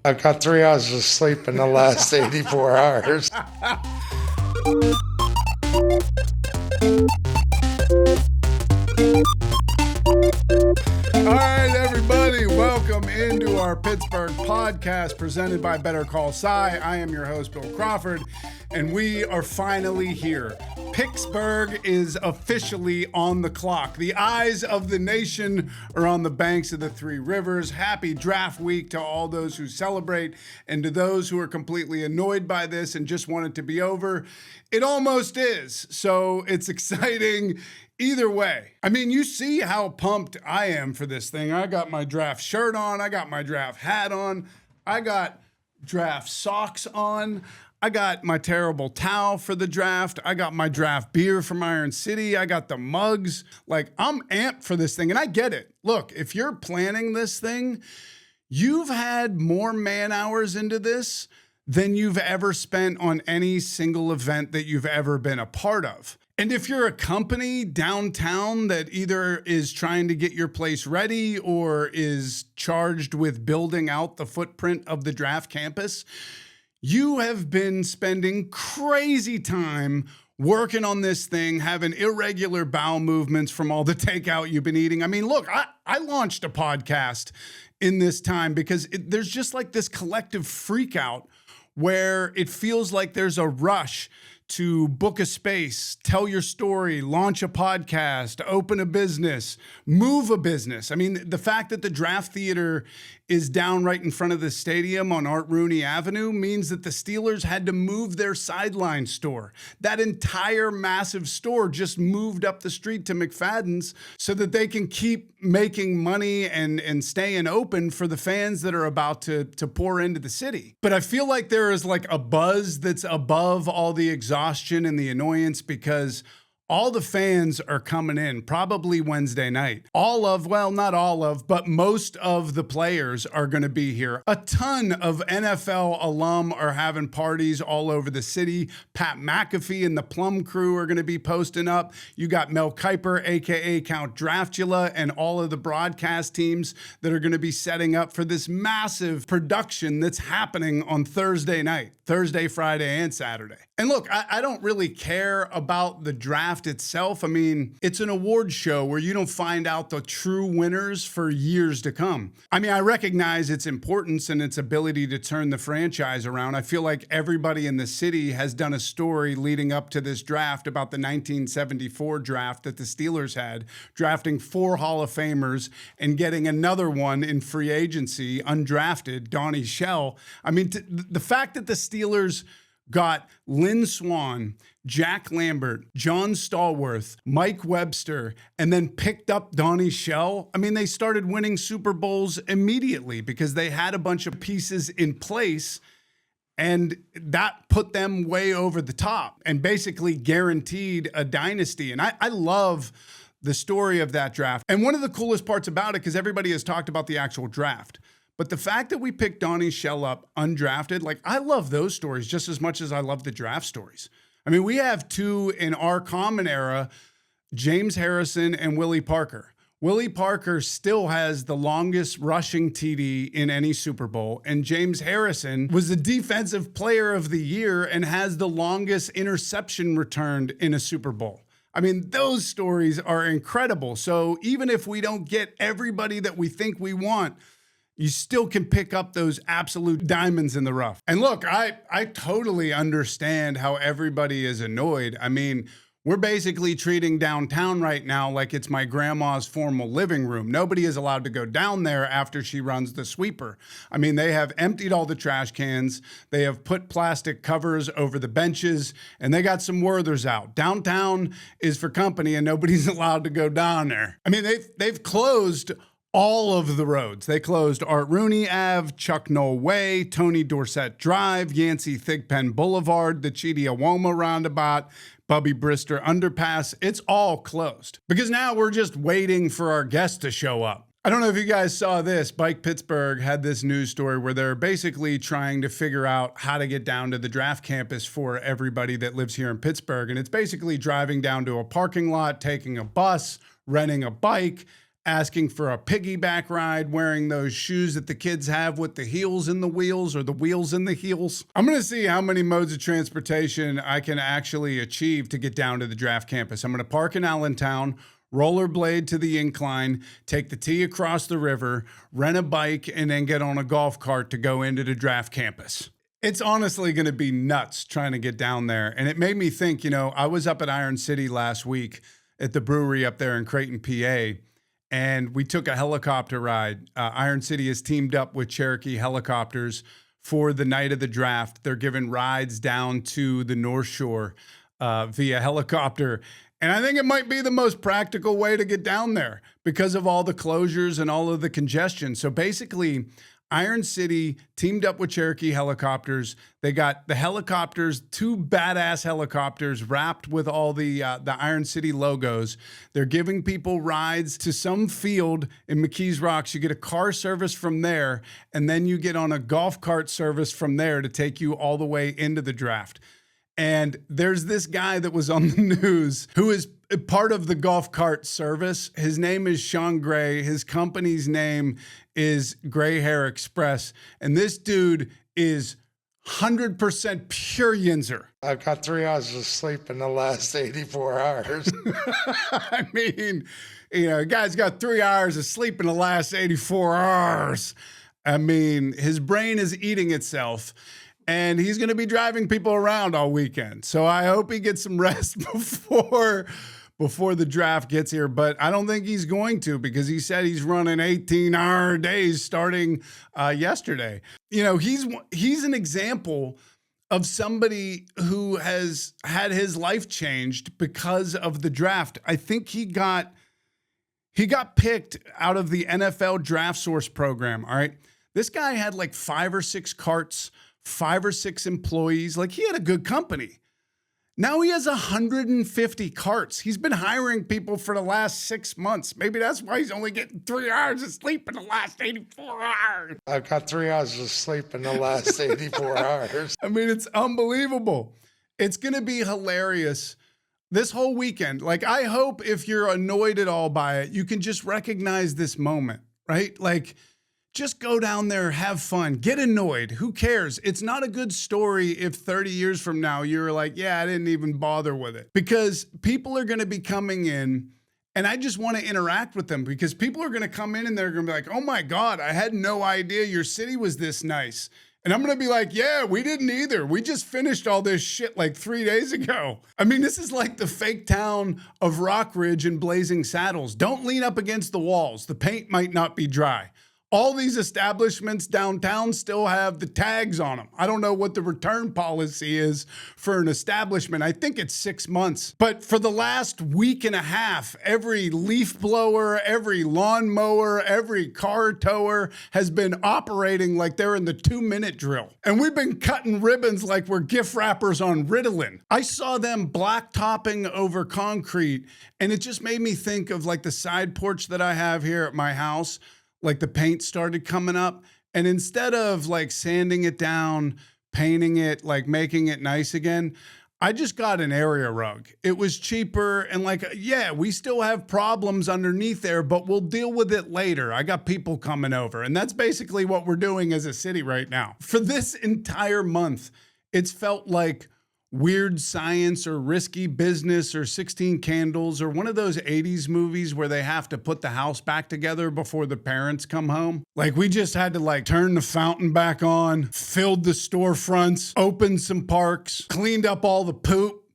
I got 3 hours of sleep in the last 84 hours. All right, everybody, welcome into our Pittsburgh Podcast presented by Better Call Cy. I am your host, Bill Crawford, and we are finally here. Pittsburgh is officially on the clock. The eyes of the nation are on the banks of the Three Rivers. Happy draft week to all those who celebrate, and to those who are completely annoyed by this and just want it to be over. It almost is, so it's exciting. Either way, I mean, you see how pumped I am for this thing. I got my draft shirt on. I got my draft hat on. I got draft socks on. I got my terrible towel for the draft. I got my draft beer from Iron City. I got the mugs. Like, I'm amped for this thing, and I get it. Look, if you're planning this thing, you've had more man hours into this than you've ever spent on any single event that you've ever been a part of. And if you're a company downtown that either is trying to get your place ready or is charged with building out the footprint of the draft campus, you have been spending crazy time working on this thing, having irregular bowel movements from all the takeout you've been eating. I mean, look, I launched a podcast in this time because there's just like this collective freak out where it feels like there's a rush to book a space, tell your story, launch a podcast, open a business, move a business. I mean, the fact that the draft theater is down right in front of the stadium on Arahn Avenue means that the Steelers had to move their sideline store. That entire massive store just moved up the street to McFadden's so that they can keep making money and staying open for the fans that are about to pour into the city. But I feel like there is like a buzz that's above all the exhaustion and the annoyance because all the fans are coming in probably Wednesday night. Not all of, but most of the players are going to be here. A ton of NFL alum are having parties all over the city. Pat McAfee and the Plum Crew are going to be posting up. You got Mel Kiper, aka Count Draftula, and all of the broadcast teams that are going to be setting up for this massive production that's happening on Thursday night, Thursday, Friday, and Saturday. And look, I don't really care about the draft itself. I mean, it's an award show where you don't find out the true winners for years to come. I mean, I recognize its importance and its ability to turn the franchise around. I feel like everybody in the city has done a story leading up to this draft about the 1974 draft that the Steelers had, drafting 4 Hall of Famers and getting another one in free agency, undrafted, Donnie Shell. I mean, the fact that the Steelers got Lynn Swann, Jack Lambert, John Stallworth, Mike Webster, and then picked up Donnie Shell. I mean, they started winning Super Bowls immediately because they had a bunch of pieces in place, and that put them way over the top and basically guaranteed a dynasty. And I love the story of that draft. And one of the coolest parts about it, because everybody has talked about the actual draft, but the fact that we picked Donnie Shell up undrafted, like, I love those stories just as much as I love the draft stories. I mean, we have 2 in our common era, James Harrison and Willie Parker. Willie Parker still has the longest rushing TD in any Super Bowl, and James Harrison was the defensive player of the year and has the longest interception returned in a Super Bowl. I mean, those stories are incredible. So even if we don't get everybody that we think we want, you still can pick up those absolute diamonds in the rough. And look, I totally understand how everybody is annoyed. I mean, we're basically treating downtown right now like it's my grandma's formal living room. Nobody is allowed to go down there after she runs the sweeper. I mean, they have emptied all the trash cans. They have put plastic covers over the benches, and they got some Werthers out. Downtown is for company, and nobody's allowed to go down there. I mean, they've closed all of the roads. They closed Art Rooney Ave, Chuck Knoll Way, Tony Dorsett Drive, Yancey Thigpen Boulevard, the Chidiawoma Roundabout, Bubby Brister Underpass. It's all closed because now we're just waiting for our guests to show up. I don't know if you guys saw this. Bike Pittsburgh had this news story where they're basically trying to figure out how to get down to the draft campus for everybody that lives here in Pittsburgh. And it's basically driving down to a parking lot, taking a bus, renting a bike, asking for a piggyback ride, wearing those shoes that the kids have with the heels in the wheels or the wheels in the heels. I'm going to see how many modes of transportation I can actually achieve to get down to the draft campus. I'm going to park in Allentown, rollerblade to the incline, take the T across the river, rent a bike, and then get on a golf cart to go into the draft campus. It's honestly going to be nuts trying to get down there. And it made me think, I was up at Iron City last week at the brewery up there in Creighton, PA, and we took a helicopter ride. Iron City has teamed up with Cherokee Helicopters for the night of the draft. They're giving rides down to the North Shore via helicopter. And I think it might be the most practical way to get down there because of all the closures and all of the congestion. So basically, Iron City teamed up with Cherokee Helicopters. They got the helicopters, 2 badass helicopters wrapped with all the Iron City logos. They're giving people rides to some field in McKees Rocks. You get a car service from there, and then you get on a golf cart service from there to take you all the way into the draft. And there's this guy that was on the news who is part of the golf cart service. His name is Sean Gray. His company's name is Gray Hair Express. And this dude is 100% pure yinzer. I've got 3 hours of sleep in the last 84 hours. I mean, guy's got 3 hours of sleep in the last 84 hours. I mean, his brain is eating itself. And he's going to be driving people around all weekend. So I hope he gets some rest before the draft gets here. But I don't think he's going to, because he said he's running 18-hour days starting yesterday. He's an example of somebody who has had his life changed because of the draft. I think he got picked out of the NFL Draft Source program. All right. This guy had like 5 or 6 carts, 5 or 6 employees. Like, he had a good company. Now he has 150 carts. He's been hiring people for the last 6 months. Maybe that's why he's only getting 3 hours of sleep in the last 84 hours. I've got 3 hours of sleep in the last 84 hours. I mean, it's unbelievable. It's going to be hilarious this whole weekend. Like, I hope if you're annoyed at all by it, you can just recognize this moment, right? Like, just go down there, have fun, get annoyed. Who cares? It's not a good story if 30 years from now you're like, yeah, I didn't even bother with it. Because people are going to be coming in, and I just want to interact with them, because people are going to come in and they're going to be like, oh my God, I had no idea your city was this nice. And I'm going to be like, yeah, we didn't either. We just finished all this shit like 3 days ago. I mean, this is like the fake town of Rockridge and Blazing Saddles. Don't lean up against the walls. The paint might not be dry. All these establishments downtown still have the tags on them. I don't know what the return policy is for an establishment. I think it's 6 months. But for the last week and a half, every leaf blower, every lawn mower, every car tower has been operating like they're in the 2-minute drill. And we've been cutting ribbons like we're gift wrappers on Ritalin. I saw them blacktopping over concrete, and it just made me think of like the side porch that I have here at my house. Like, the paint started coming up, and instead of like sanding it down, painting it, like making it nice again, I just got an area rug. It was cheaper, and like, yeah, we still have problems underneath there, but we'll deal with it later. I got people coming over, and that's basically what we're doing as a city right now. For this entire month, it's felt like Weird Science or Risky Business or 16 Candles or one of those 80s movies where they have to put the house back together before the parents come home. Like, we just had to like turn the fountain back on, filled the storefronts, opened some parks, cleaned up all the poop.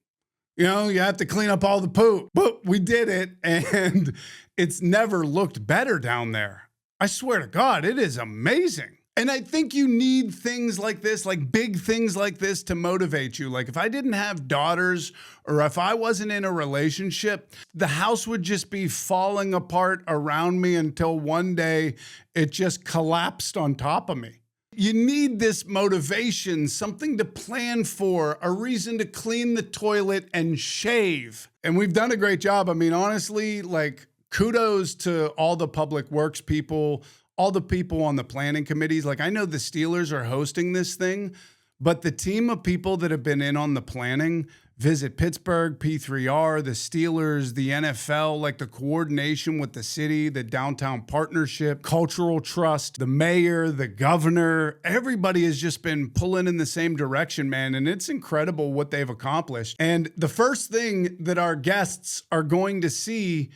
You have to clean up all the poop. But we did it, and it's never looked better down there. I swear to God, it is amazing. And I think you need things like this, like big things like this, to motivate you. Like, if I didn't have daughters, or if I wasn't in a relationship, the house would just be falling apart around me until one day it just collapsed on top of me. You need this motivation, something to plan for, a reason to clean the toilet and shave. And we've done a great job. I mean, honestly, like, kudos to all the public works people, all the people on the planning committees. Like, I know the Steelers are hosting this thing, but the team of people that have been in on the planning, visit Pittsburgh, P3R, the Steelers, the NFL, like the coordination with the city, the downtown partnership, cultural trust, the mayor, the governor, everybody has just been pulling in the same direction, man. And it's incredible what they've accomplished. And the first thing that our guests are going to see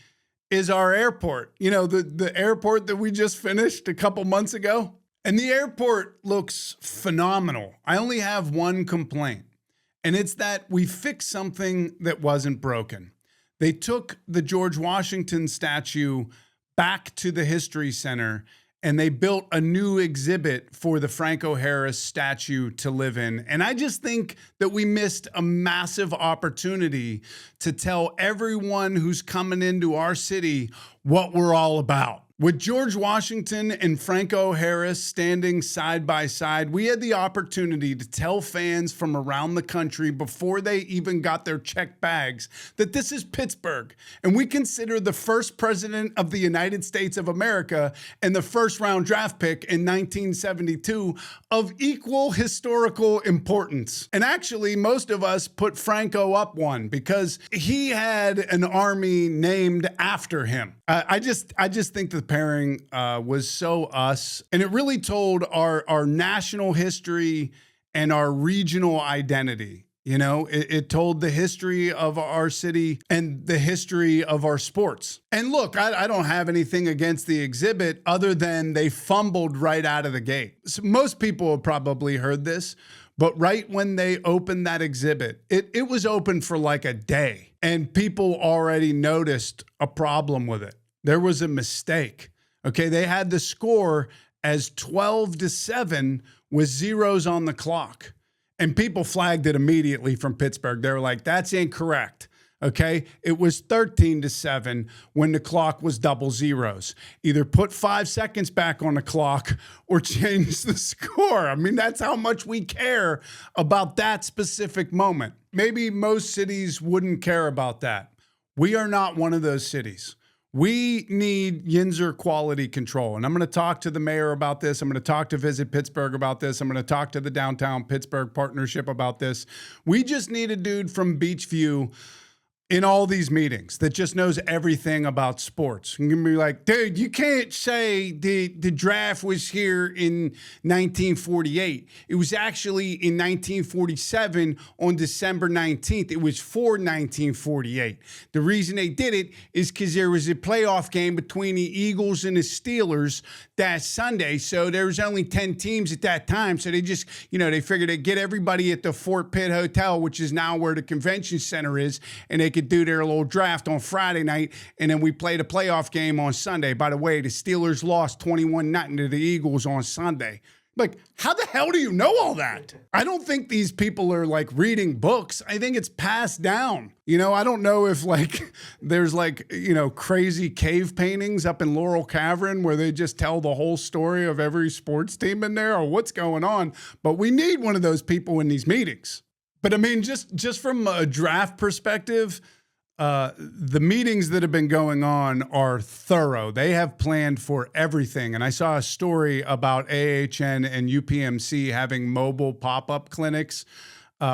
is our airport. You know, the airport that we just finished a couple months ago. And the airport looks phenomenal. I only have one complaint, and it's that we fixed something that wasn't broken. They took the George Washington statue back to the History Center, and they built a new exhibit for the Franco Harris statue to live in. And I just think that we missed a massive opportunity to tell everyone who's coming into our city what we're all about. With George Washington and Franco Harris standing side by side, we had the opportunity to tell fans from around the country before they even got their checked bags that this is Pittsburgh, and we consider the first president of the United States of America and the first round draft pick in 1972 of equal historical importance. And actually, most of us put Franco up one because he had an army named after him. I just think the pairing was so us, and it really told our national history and our regional identity. You know, it told the history of our city and the history of our sports. And look, I don't have anything against the exhibit other than they fumbled right out of the gate. So most people have probably heard this, but right when they opened that exhibit, it was open for like a day, and people already noticed a problem with it. There was a mistake. Okay, they had the score as 12-7 with zeros on the clock. And people flagged it immediately from Pittsburgh. They were like, that's incorrect. Okay, it was 13-7 when the clock was double zeros. Either put 5 seconds back on the clock or change the score. I mean, that's how much we care about that specific moment. Maybe most cities wouldn't care about that. We are not one of those cities. We need Yinzer quality control. And I'm going to talk to the mayor about this. I'm going to talk to Visit Pittsburgh about this. I'm going to talk to the Downtown Pittsburgh Partnership about this. We just need a dude from Beachview in all these meetings that just knows everything about sports. You're going to be like, dude, you can't say the draft was here in 1948. It was actually in 1947 on December 19th. It was for 1948. The reason they did it is because there was a playoff game between the Eagles and the Steelers that Sunday. So there was only 10 teams at that time. So they just, they figured they'd get everybody at the Fort Pitt Hotel, which is now where the convention center is, and they could do their little draft on Friday night, and then we played a playoff game on Sunday. By the way, the Steelers lost 21-0 to the Eagles on Sunday. Like, how the hell do you know all that? I don't think these people are like reading books. I think it's passed down. I don't know if there's crazy cave paintings up in Laurel Cavern where they just tell the whole story of every sports team in there or what's going on. But we need one of those people in these meetings. But I mean, just from a draft perspective, the meetings that have been going on are thorough. They have planned for everything. And I saw a story about AHN and UPMC having mobile pop-up clinics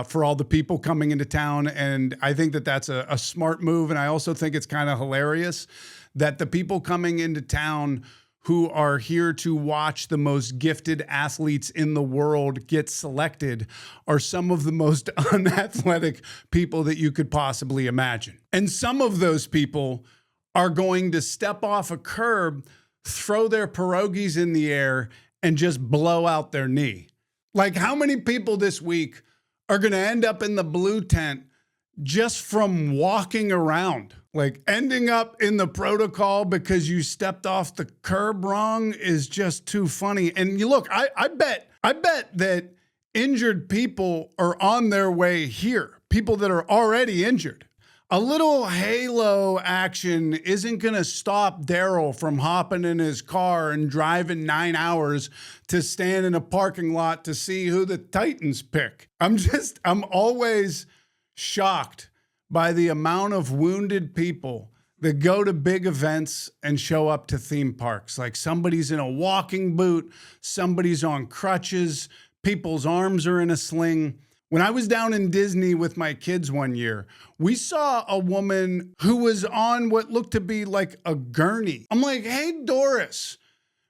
for all the people coming into town. And I think that that's a smart move. And I also think it's kind of hilarious that the people coming into town who are here to watch the most gifted athletes in the world get selected are some of the most unathletic people that you could possibly imagine. And some of those people are going to step off a curb, throw their pierogies in the air, and just blow out their knee. Like, how many people this week are going to end up in the blue tent just from walking around? Like, ending up in the protocol because you stepped off the curb wrong is just too funny. And you look, I bet that injured people are on their way here. People that are already injured. A little halo action isn't going to stop Daryl from hopping in his car and driving 9 hours to stand in a parking lot to see who the Titans pick. I'm always shocked by the amount of wounded people that go to big events and show up to theme parks. Like, somebody's in a walking boot, somebody's on crutches, people's arms are in a sling. When I was down in Disney with my kids one year, we saw a woman who was on what looked to be like a gurney. I'm like, hey, Doris,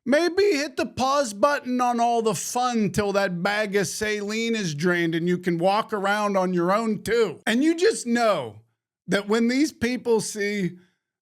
maybe hit the pause button on all the fun till that bag of saline is drained and you can walk around on your own too. And you just know that when these people see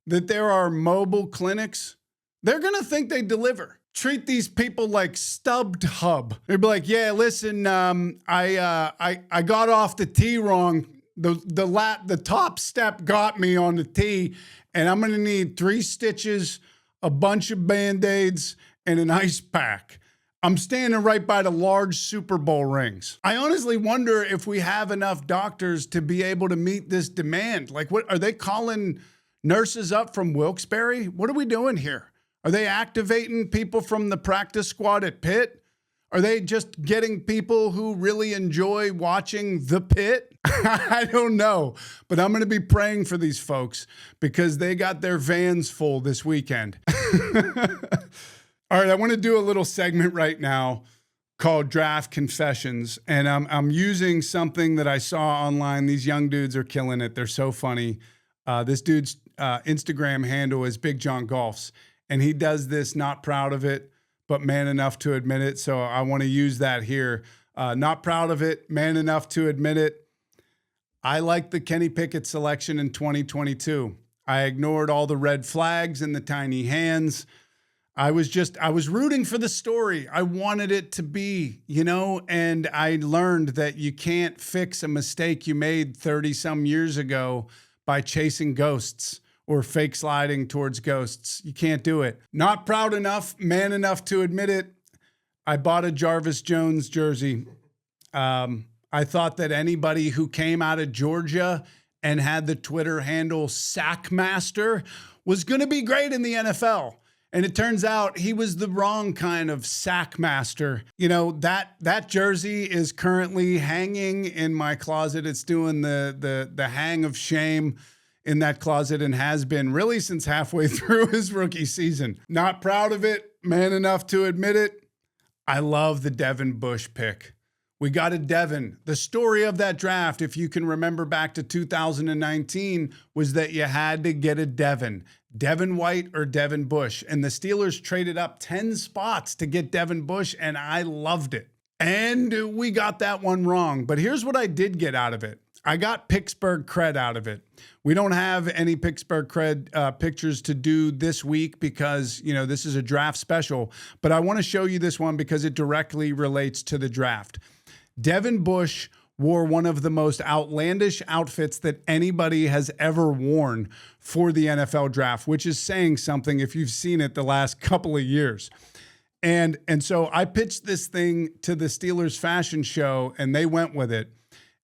that there are mobile clinics, they're going to think they deliver. Treat these people like stubbed hub. They'd be like, yeah, listen, I got off the T wrong. The top step got me on the T, and I'm going to need 3 stitches, a bunch of Band-Aids, and an ice pack. I'm standing right by the large Super Bowl rings. I honestly wonder if we have enough doctors to be able to meet this demand. Like, what are they calling nurses up from Wilkes-Barre? What are we doing here? Are they activating people from the practice squad at Pitt? Are they just getting people who really enjoy watching the Pit? I don't know, but I'm going to be praying for these folks because they got their vans full this weekend. All right, I want to do a little segment right now called Draft Confessions, and I'm using something that I saw online. These young dudes are killing it. They're so funny. This dude's Instagram handle is Big John Golfs. And he does this, not proud of it, but man enough to admit it. So I want to use that here. Not proud of it, man enough to admit it. I like the Kenny Pickett selection in 2022. I ignored all the red flags and the tiny hands. I was rooting for the story. I wanted it to be, and I learned that you can't fix a mistake you made 30 some years ago by chasing ghosts or fake sliding towards ghosts. You can't do it. Not proud enough, man enough to admit it. I bought a Jarvis Jones jersey. I thought that anybody who came out of Georgia and had the Twitter handle Sackmaster was going to be great in the NFL. And it turns out he was the wrong kind of Sackmaster. That jersey is currently hanging in my closet. It's doing the hang of shame in that closet and has been really since halfway through his rookie season. Not proud of it, man enough to admit it. I love the Devin Bush pick. We got a Devin. The story of that draft, if you can remember back to 2019, was that you had to get a Devin. Devin White or Devin Bush. And the Steelers traded up 10 spots to get Devin Bush, and I loved it. And we got that one wrong. But here's what I did get out of it. I got PicsBurgh Cred out of it. We don't have any PicsBurgh Cred pictures to do this week because, this is a draft special. But I want to show you this one because it directly relates to the draft. Devin Bush wore one of the most outlandish outfits that anybody has ever worn for the NFL draft, which is saying something if you've seen it the last couple of years. And so I pitched this thing to the Steelers fashion show and they went with it.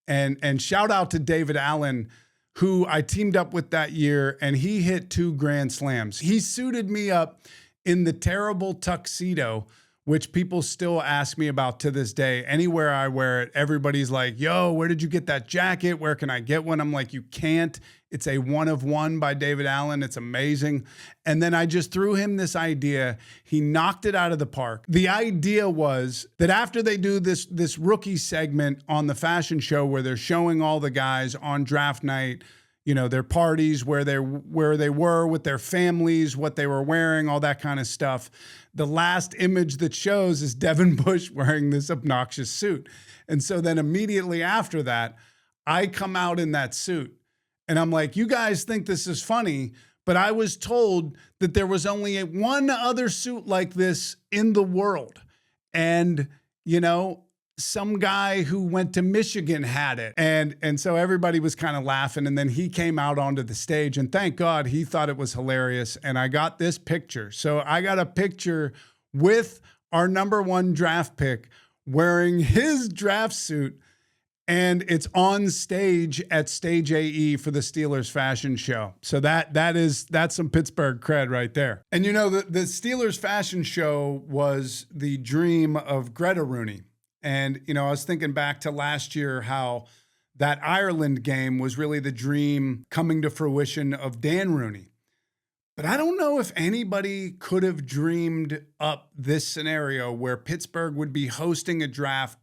And shout out to David Allen, who I teamed up with that year, and he hit 2 grand slams. He suited me up in the terrible tuxedo, which people still ask me about to this day. Anywhere I wear it, everybody's like, yo, where did you get that jacket? Where can I get one? I'm like, you can't. It's a 1 of 1 by David Allen. It's amazing. And then I just threw him this idea. He knocked it out of the park. The idea was that after they do this rookie segment on the fashion show where they're showing all the guys on draft night, their parties, where they were with their families, what they were wearing, all that kind of stuff. The last image that shows is Devin Bush wearing this obnoxious suit. And so then immediately after that, I come out in that suit. And I'm like, you guys think this is funny, but I was told that there was only one other suit like this in the world. And, some guy who went to Michigan had it. And so everybody was kind of laughing. And then he came out onto the stage and thank God he thought it was hilarious. And I got this picture. So I got a picture with our number 1 draft pick wearing his draft suit. And it's on stage at Stage AE for the Steelers fashion show. So that's some PicsBurgh cred right there. And the Steelers fashion show was the dream of Greta Rooney. And, I was thinking back to last year how that Ireland game was really the dream coming to fruition of Dan Rooney. But I don't know if anybody could have dreamed up this scenario where Pittsburgh would be hosting a draft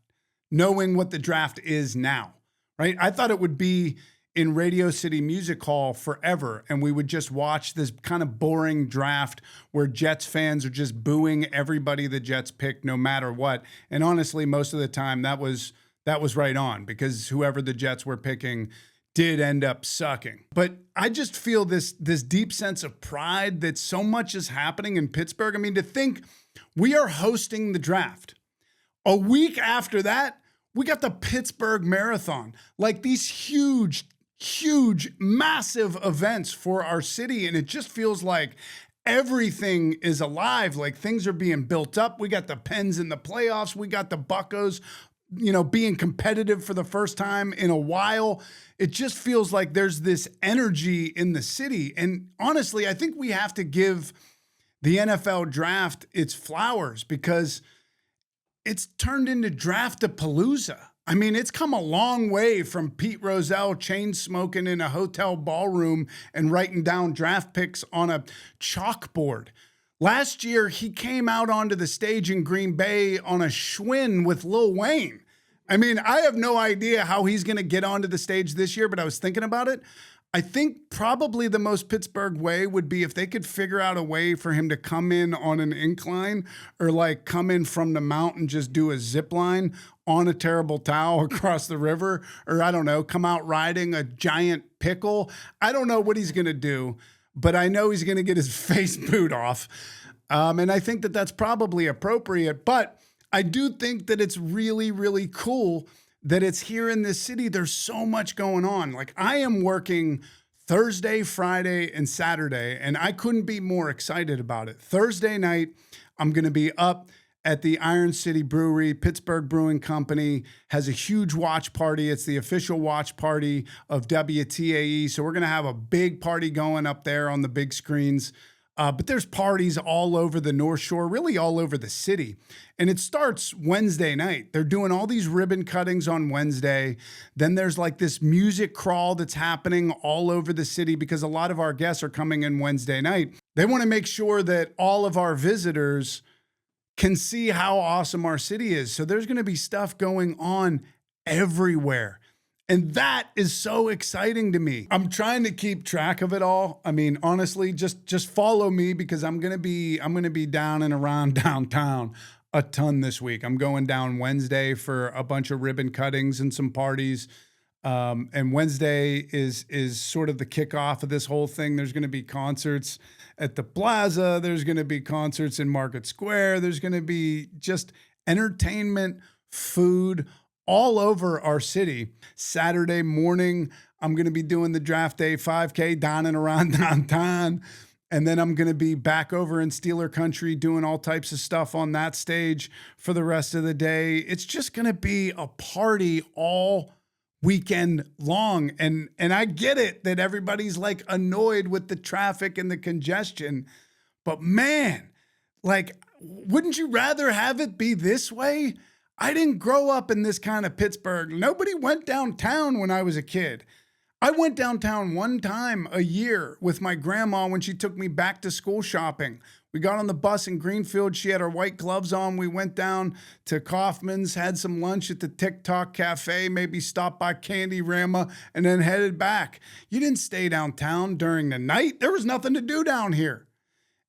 knowing what the draft is now, right? I thought it would be in Radio City Music Hall forever, and we would just watch this kind of boring draft where Jets fans are just booing everybody the Jets pick no matter what. And honestly, most of the time that was right on, because whoever the Jets were picking did end up sucking. But I just feel this deep sense of pride that so much is happening in Pittsburgh. I mean, to think we are hosting the draft. A week after that, we got the Pittsburgh Marathon, like these huge, massive events for our city. And it just feels like everything is alive, like things are being built up. We got the Pens in the playoffs. We got the Buccos, being competitive for the first time in a while. It just feels like there's this energy in the city. And honestly, I think we have to give the NFL draft its flowers, because it's turned into draft-a-palooza. I mean, it's come a long way from Pete Rozelle chain smoking in a hotel ballroom and writing down draft picks on a chalkboard. Last year, he came out onto the stage in Green Bay on a Schwinn with Lil Wayne. I mean, I have no idea how he's going to get onto the stage this year, but I was thinking about it. I think probably the most Pittsburgh way would be if they could figure out a way for him to come in on an incline, or like come in from the mountain, just do a zip line on a terrible towel across the river, or I don't know, come out riding a giant pickle. I don't know what he's going to do, but I know he's going to get his face boot off. And I think that that's probably appropriate, but I do think that it's really, really cool that it's here in this city. There's so much going on. Like, I am working Thursday, Friday, and Saturday, and I couldn't be more excited about it. Thursday night, I'm going to be up at the Iron City Brewery. Pittsburgh Brewing Company has a huge watch party. It's the official watch party of WTAE. So we're going to have a big party going up there on the big screens. But there's parties all over the North Shore, really all over the city. And it starts Wednesday night. They're doing all these ribbon cuttings on Wednesday. Then there's like this music crawl that's happening all over the city, because a lot of our guests are coming in Wednesday night. They want to make sure that all of our visitors can see how awesome our city is. So there's going to be stuff going on everywhere. And that is so exciting to me. I'm trying to keep track of it all. I mean, honestly, just follow me, because I'm gonna be down and around downtown a ton this week. I'm going down Wednesday for a bunch of ribbon cuttings and some parties. And Wednesday is sort of the kickoff of this whole thing. There's going to be concerts at the Plaza. There's going to be concerts in Market Square. There's going to be just entertainment, food, all over our city. Saturday morning, I'm going to be doing the Draft Day 5K down and around Dahntahn. And then I'm going to be back over in Steeler Country doing all types of stuff on that stage for the rest of the day. It's just going to be a party all weekend long. And I get it that everybody's like annoyed with the traffic and the congestion. But man, like, wouldn't you rather have it be this way? I didn't grow up in this kind of Pittsburgh. Nobody went downtown when I was a kid. I went downtown one time a year with my grandma when she took me back to school shopping. We got on the bus in Greenfield. She had her white gloves on. We went down to Kaufman's, had some lunch at the TikTok Cafe, maybe stopped by Candy Rama, and then headed back. You didn't stay downtown during the night. There was nothing to do down here.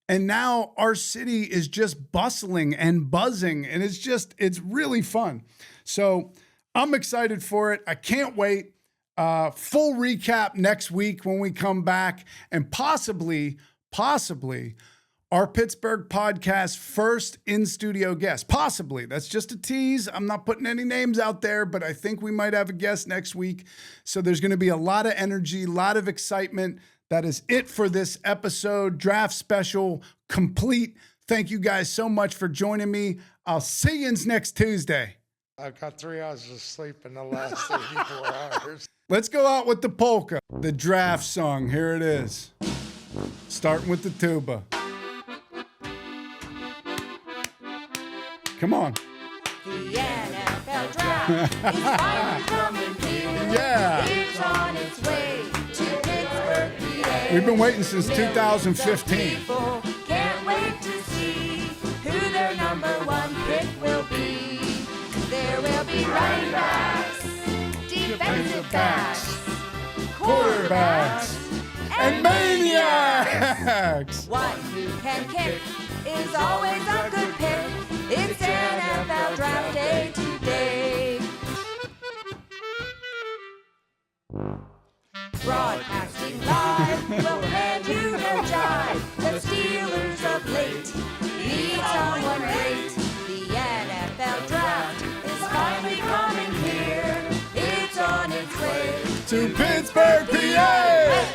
And now our city is just bustling and buzzing, and it's really fun. So I'm excited for it. I can't wait. Full recap next week when we come back, and possibly our Pittsburgh Podcast first in-studio guest. Possibly. That's just a tease. I'm not putting any names out there, but I think we might have a guest next week. So there's going to be a lot of energy, a lot of excitement. That is it for this episode. Draft special complete. Thank you guys so much for joining me. I'll see you next Tuesday. I've got 3 hours of sleep in the last 84 hours. Let's go out with the polka, the draft song. Here it is. Starting with the tuba. Come on. The NFL draft is finally coming here. Yeah. It's on its way to Pittsburgh, PA. We've been waiting since 2015. People can't wait to see who their number one pick will be. There will be running backs, defensive backs, quarterbacks, and maniacs. One who can kick is always a good pick. It's NFL Draft Day today. Broadcasting live, we'll hand you no jive. The Steelers of late need someone great. The NFL Draft is finally coming here. It's on its way To Pittsburgh, PA.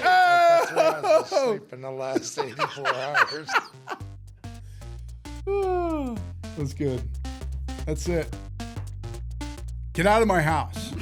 That's why I was asleep in the last 84 hours. That's good. That's it. Get out of my house.